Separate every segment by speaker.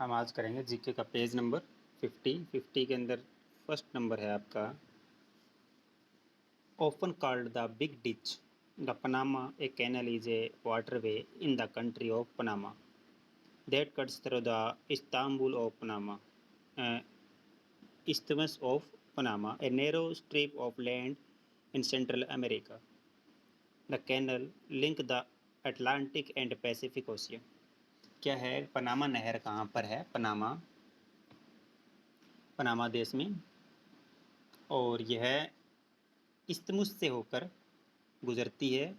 Speaker 1: हम आज करेंगे जीके का पेज नंबर 50 के अंदर फर्स्ट नंबर है आपका often called the Big Ditch. The Panama Canal is a waterway in the country of Panama that cuts through the Istanbul of Panama, uh, Isthmus of Panama, a narrow strip of land in Central America. The canal links the Atlantic and Pacific Ocean. क्या है Panama नहर कहाँ पर है? Panama देश में, और यह इस्तमुस से होकर गुजरती है।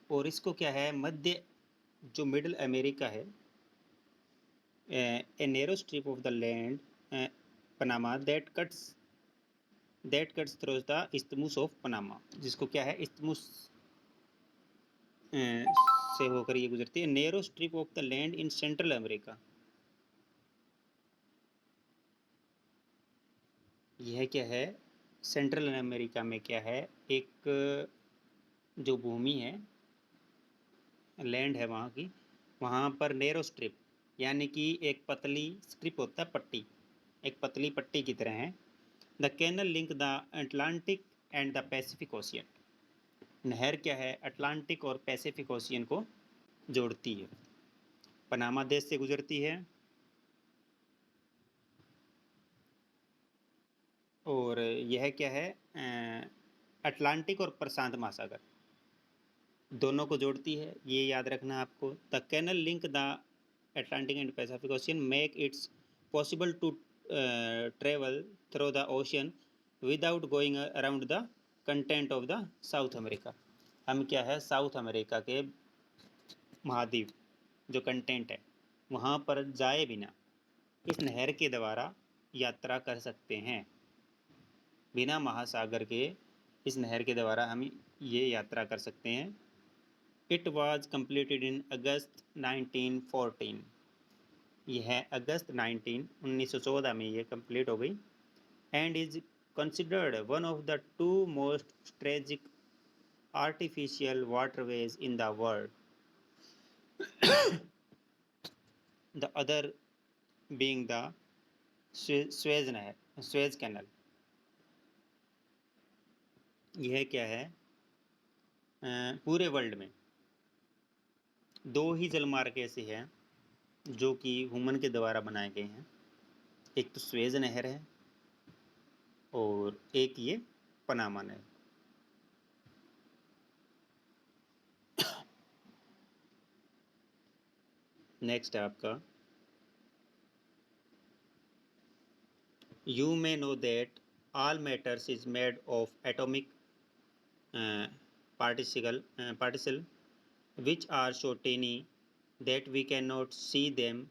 Speaker 1: और इसको क्या है, मध्य जो मिडल अमेरिका है, a narrow strip of the land Panama that cuts through the इस्तमुस of Panama, जिसको क्या है इस्तमुस से होकर ये गुजरती है। Narrow strip of the land in central America, यह क्या है सेंट्रल अमेरिका में क्या है, एक जो भूमि है, लैंड है वहाँ की, वहाँ पर नैरो स्ट्रिप यानी कि एक पतली स्ट्रिप होता है, पट्टी, एक पतली पट्टी की तरह है। The canal link the Atlantic and the Pacific ocean, नहर क्या है अटलांटिक और पैसिफिक ओशियन को जोड़ती है, पनामा देश से गुजरती है। और यह क्या है अटलांटिक और प्रशांत महासागर दोनों को जोड़ती है, ये याद रखना आपको। The canal link the Atlantic and Pacific ocean make its possible to travel through the ocean without going around the content of the South America. हम क्या है साउथ अमेरिका के महाद्वीप जो कंटेंट है वहाँ पर जाए बिना इस नहर के द्वारा यात्रा कर सकते हैं। बिना महासागर के इस नहर के द्वारा हम ये यात्रा कर सकते हैं। It was completed in August 1914, यह अगस्त 1914 में ये कंप्लीट हो गई। And is considered one of the two most strategic artificial waterways in the world, the other being the Suez नहर, स्वेज कैनल। यह क्या है पूरे वर्ल्ड में दो ही जलमार्ग ऐसे हैं जो कि ह्यूमन के द्वारा बनाए गए हैं, एक तो स्वेज नहर है और एक ये पनामा नहर। नेक्स्ट है आपका you may know that all matters is made of atomic particle which are so tiny that we cannot see them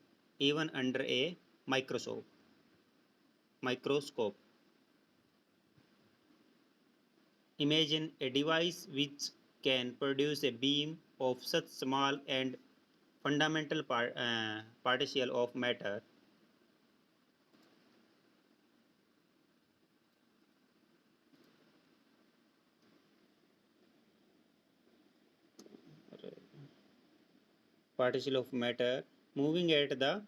Speaker 1: even under a microscope. Imagine a device which can produce a beam of such small and fundamental particle of matter moving at the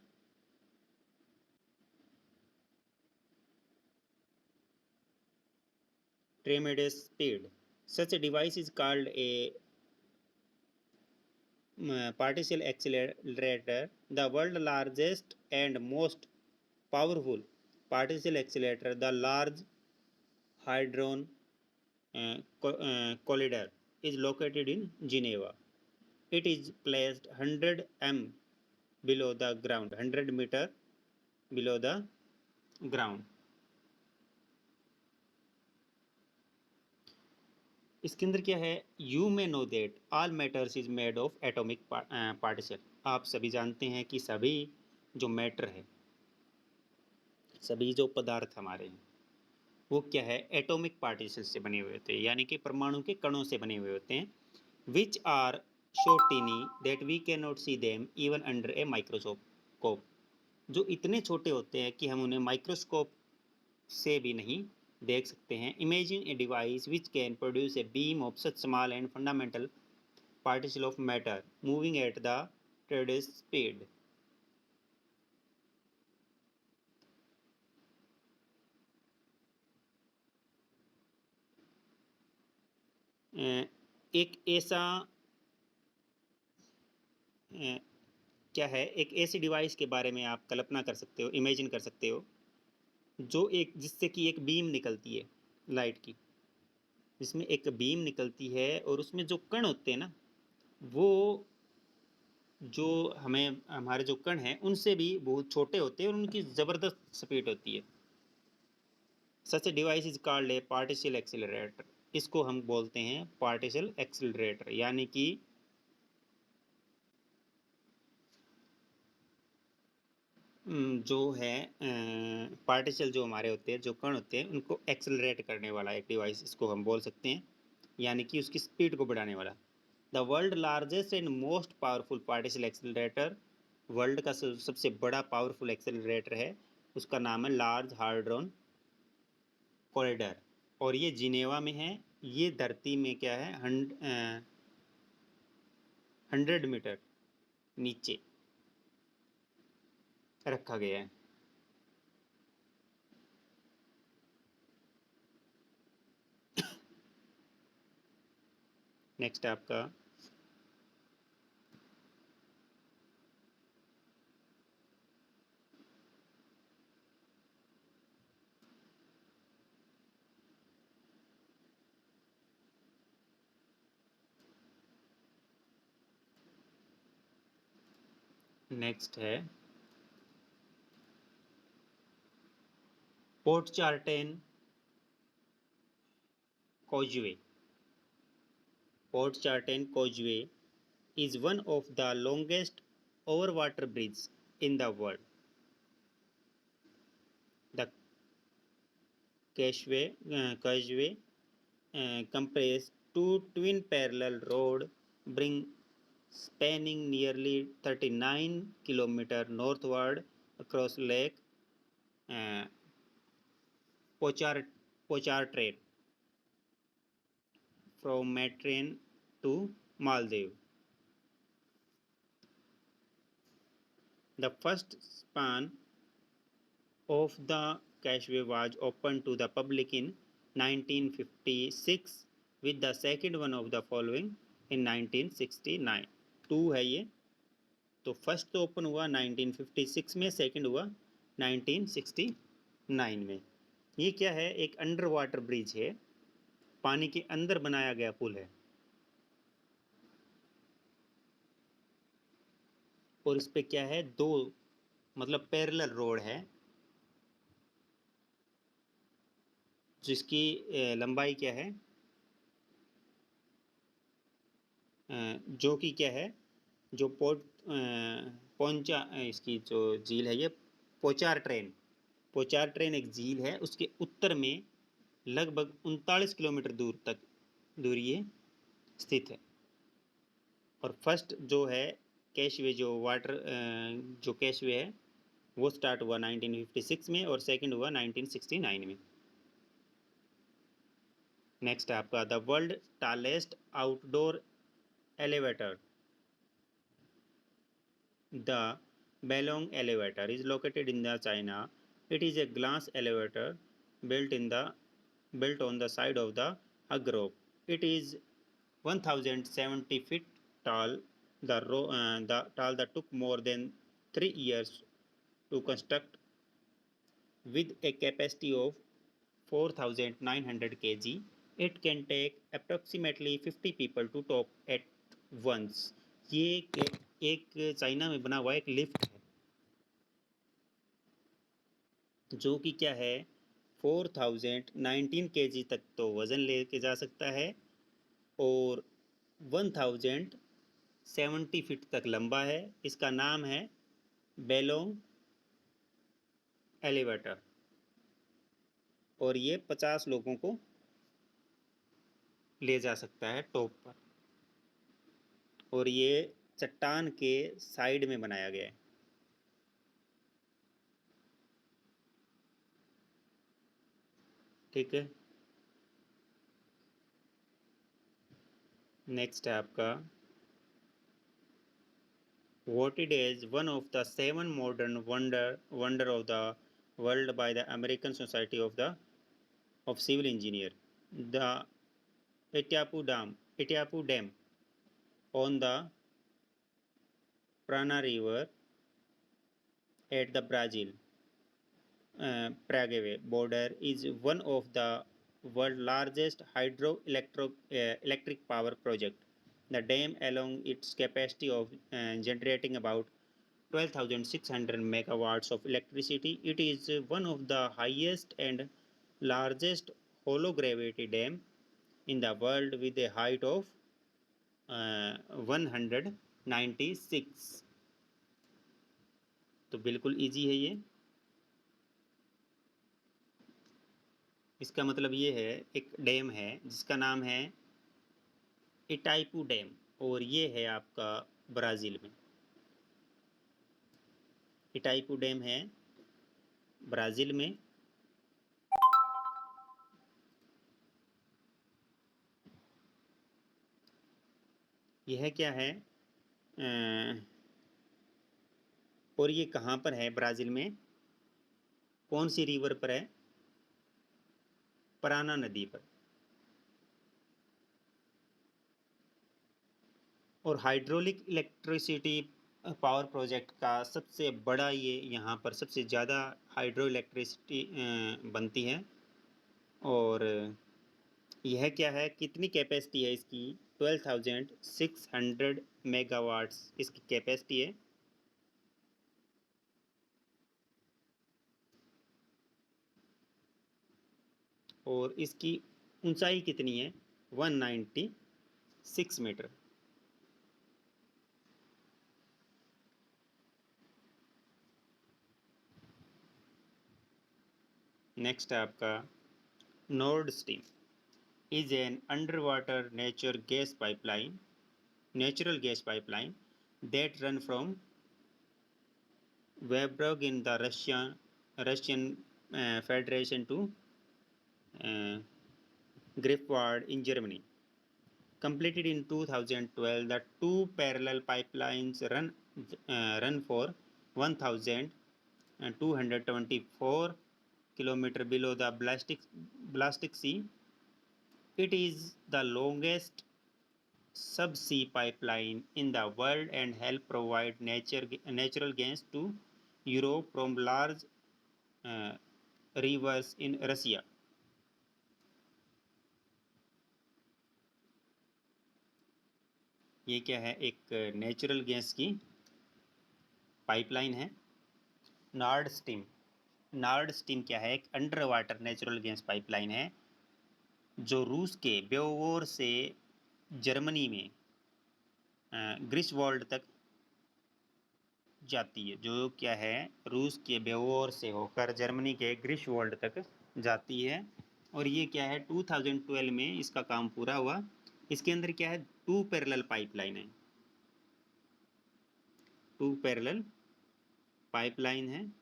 Speaker 1: tremendous speed. Such a device is called a particle accelerator. The world's largest and most powerful particle accelerator, the Large Hadron Collider, is located in Geneva. It is placed 100 m below the ground, 100 meter below the ground. इसके अंदर क्या है, you may know that all matters is made of atomic particle. आप सभी जानते हैं कि सभी जो मैटर है, सभी जो पदार्थ हमारे हैं वो क्या है एटॉमिक पार्टिकल से बने हुए होते हैं, यानी कि परमाणु के कणों से बने हुए होते हैं। Which are so tiny that we can not see them even under a microscope, जो इतने छोटे होते हैं कि हम उन्हें माइक्रोस्कोप से भी नहीं देख सकते हैं। Imagine a device which can produce a beam of such small and fundamental particle of matter moving at the tremendous speed. एक ऐसा क्या है, एक ऐसी डिवाइस के बारे में आप कल्पना कर सकते हो, इमेजिन कर सकते हो, जो एक जिससे कि एक बीम निकलती है लाइट की, जिसमें एक बीम निकलती है और उसमें जो कण होते हैं ना, वो जो हमारे जो कण हैं उनसे भी बहुत छोटे होते हैं और उनकी ज़बरदस्त स्पीड होती है। Such a device is called a particle accelerator. इसको हम बोलते हैं पार्टिशियल एक्सीलरेटर, यानी कि जो है पार्टिकल जो हमारे होते हैं, जो कण होते हैं, उनको एक्सेलरेट करने वाला एक डिवाइस इसको हम बोल सकते हैं, यानी कि उसकी स्पीड को बढ़ाने वाला। The world largest and most powerful particle accelerator, world का सबसे बड़ा पावरफुल एक्सेलरेटर है, उसका नाम है लार्ज हार्ड्रॉन कॉरिडोर, और ये जिनेवा में है। ये धरती में क्या है, 100 मीटर नीचे रखा गया है। नेक्स्ट आपका नेक्स्ट है port चार्टेन Causeway. Port Charlton Causeway is one of the longest overwater bridges in the world. The Causeway comprises two twin parallel roads spanning nearly 39 kilometers northward across Lake uh, Pontchartrain from Mediterranean to Maldives. The first span of the Causeway was opened to the public in 1956 with the second one of the following in 1969. To है ये, तो first तो open हुआ 1956 में, second हुआ 1969 में। ये क्या है, एक अंडर वाटर ब्रिज है, पानी के अंदर बनाया गया पुल है, और इस पे क्या है, दो मतलब पैरेलल रोड है, जिसकी लंबाई क्या है, जो कि क्या है, जो पोंचा इसकी जो झील है, ये पोचार ट्रेन एक झील है, उसके उत्तर में लगभग 39 किलोमीटर दूर तक दूरी ये स्थित है। और फर्स्ट जो है कैशवे, जो कैशवे है, वो स्टार्ट हुआ 1956 में और सेकंड हुआ 1969 में। नेक्स्ट है आपका the world tallest outdoor elevator. The Belong elevator is located in the China. It is a glass elevator built on the side of the Agrok. It is 1070 feet tall. The tall that took more than 3 years to construct, with a capacity of 4,900 kg. It can take approximately 50 people to top at once. ये एक China में बना हुआ एक lift है, जो कि क्या है 4019 kg तक तो वज़न लेके जा सकता है और 1070 फीट तक लंबा है। इसका नाम है बेलोंग एलिवेटर, और ये 50 लोगों को ले जा सकता है टॉप पर, और ये चट्टान के साइड में बनाया गया है। ठीक है, नेक्स्ट है आपका voted as one of the 7 modern wonder of the world by the American Society of Civil Engineer. The Itapu Dam on the Prana River at the Brazil Paraguay border is one of the world's largest electric power project. The dam, along its capacity of generating about 12,600 megawatts of electricity, it is one of the highest and largest hollow gravity dam in the world with a height of 196. तो बिल्कुल easy है ये। इसका मतलब ये है एक dam है जिसका नाम है इटाइपू डैम और ये है आपका ब्राज़ील में। इटाइपू डैम है ब्राज़ील में। यह क्या है और ये कहाँ पर है ब्राज़ील में, कौन सी रिवर पर है? पराना नदी पर। और हाइड्रोलिक इलेक्ट्रिसिटी पावर प्रोजेक्ट का सबसे बड़ा ये यहाँ पर सबसे ज़्यादा हाइड्रो इलेक्ट्रिसिटी बनती है। और यह क्या है, कितनी कैपेसिटी है इसकी? 12,600 मेगावाट्स इसकी कैपेसिटी है। और इसकी ऊंचाई कितनी है? 196 मीटर। नेक्स्ट है आपका Nord stream is an underwater natural gas pipeline that run from Weberg in the Russian Federation to Greifswald in Germany. Completed in 2012, the two parallel pipelines run for 1,224 km below the Baltic Sea. It is the longest subsea pipeline in the world and help provide natural gas to Europe from large rivers in Russia. ये क्या है? एक natural gas की pipeline है Nord stream. Nord stream क्या है? एक under water natural gas pipeline है जो रूस के बेओवर से जर्मनी में ग्रिसवॉल्ड तक जाती है। जो क्या है, रूस के बेओवर से होकर जर्मनी के ग्रिसवॉल्ड तक जाती है। और ये क्या है, 2012 में इसका काम पूरा हुआ। इसके अंदर क्या है, 2 पैरेलल पाइपलाइन है। 2 पैरेलल पाइपलाइन है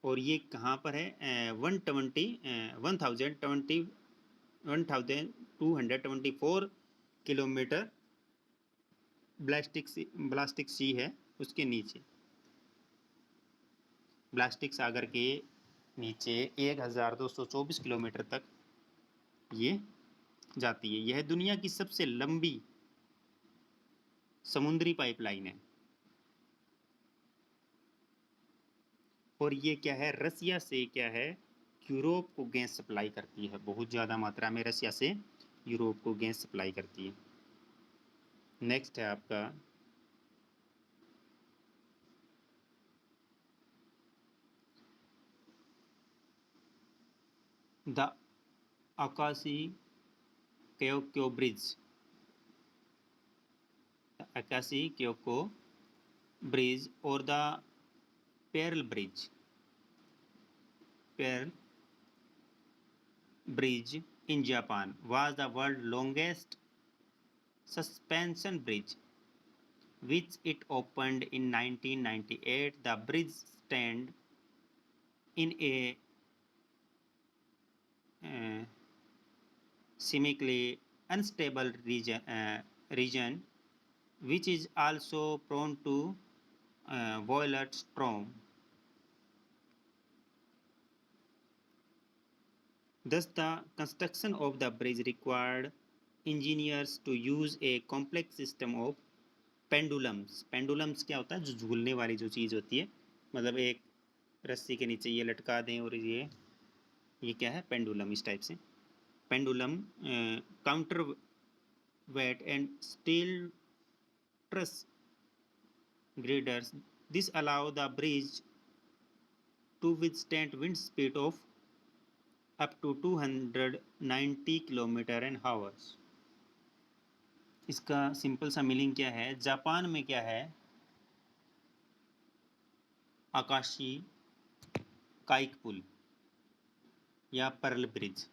Speaker 1: और ये कहाँ पर है? 1224 किलोमीटर ब्लास्टिक सी है उसके नीचे, ब्लास्टिक सागर के नीचे 1224 किलोमीटर तक ये जाती है। यह दुनिया की सबसे लंबी समुद्री पाइपलाइन है। और ये क्या है, रसिया से क्या है, यूरोप को गैस सप्लाई करती है। बहुत ज़्यादा मात्रा में रसिया से यूरोप को गैस सप्लाई करती है। नेक्स्ट है आपका the Akashi Kyoko bridge. Akashi Kyoko bridge और the pearl bridge in Japan was the world's longest suspension bridge, which it opened in 1998. The bridge stands in a seemingly unstable region, which is also prone to violent storm. Thus, the construction of the bridge required engineers to use a complex system of pendulums. Pendulums क्या होता है? जो झूलने वाली जो चीज़ होती है, मतलब एक रस्सी के नीचे ये लटका दें और ये क्या है? पेंडुलम, इस टाइप से pendulum, counter wait and steel truss girders. This allow the bridge to withstand wind speed of up to 290 kilometre an hours. इसका सिंपल सा मीनिंग क्या है? जापान में क्या है? आकाशी काइक पुल या पर्ल ब्रिज,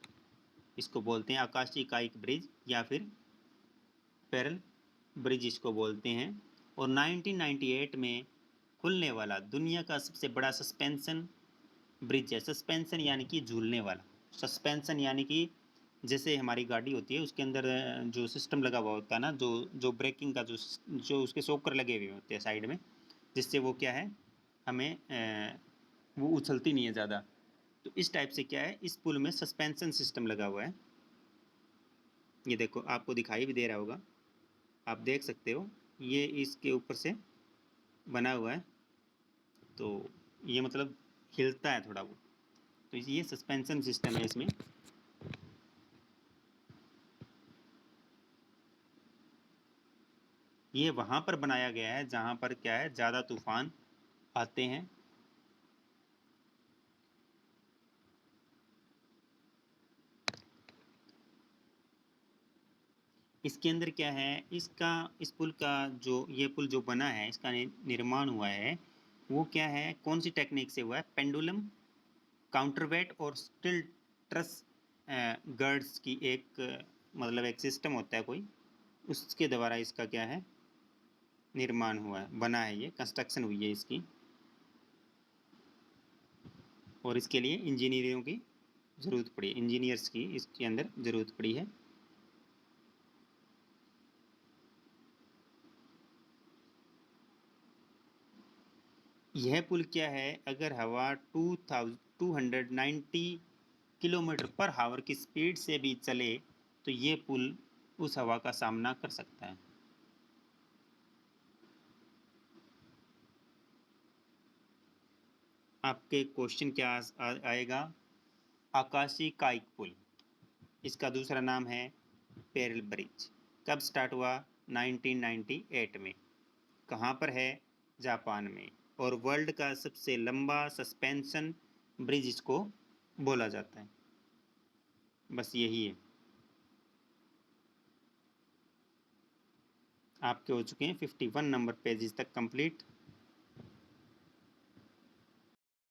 Speaker 1: इसको बोलते हैं आकाशी काइक ब्रिज या फिर पेरल ब्रिज इसको बोलते हैं। और 1998 में खुलने वाला दुनिया का सबसे बड़ा सस्पेंशन ब्रिज है। सस्पेंशन यानी कि झूलने वाला, सस्पेंशन यानी कि जैसे हमारी गाड़ी होती है उसके अंदर जो सिस्टम लगा हुआ होता है ना, जो ब्रेकिंग का जो उसके सोकर लगे हुए होते हैं साइड में, जिससे वो क्या है, हमें वो उछलती नहीं है ज़्यादा। तो इस टाइप से क्या है, इस पुल में सस्पेंशन सिस्टम लगा हुआ है। ये देखो, आपको दिखाई भी दे रहा होगा, आप देख सकते हो, ये इसके ऊपर से बना हुआ है, तो ये मतलब हिलता है थोड़ा वो, तो ये सस्पेंशन सिस्टम है इसमें। ये वहाँ पर बनाया गया है जहाँ पर क्या है, ज़्यादा तूफान आते हैं। इसके अंदर क्या है, इस पुल का ये पुल जो बना है, इसका निर्माण हुआ है, वो क्या है, कौन सी टेक्निक से हुआ है? पेंडुलम, काउंटरवेट और स्टिल ट्रस गर्ड्स की मतलब एक सिस्टम होता है कोई, उसके द्वारा इसका क्या है, निर्माण हुआ है, बना है, ये कंस्ट्रक्शन हुई है इसकी। और इसके लिए इंजीनियरों की ज़रूरत पड़ी, इंजीनियर्स की इसके अंदर ज़रूरत पड़ी है। यह पुल क्या है, अगर हवा 290 किलोमीटर पर हावर की स्पीड से भी चले तो ये पुल उस हवा का सामना कर सकता है। आपके क्वेश्चन क्या आएगा? आकाशी काइक पुल, इसका दूसरा नाम है पेरल ब्रिज। कब स्टार्ट हुआ? 1998 में। कहाँ पर है? जापान में। और वर्ल्ड का सबसे लंबा सस्पेंशन ब्रिज इसको बोला जाता है। बस यही है। आपके हो चुके हैं 51 नंबर पेजेस तक कंप्लीट।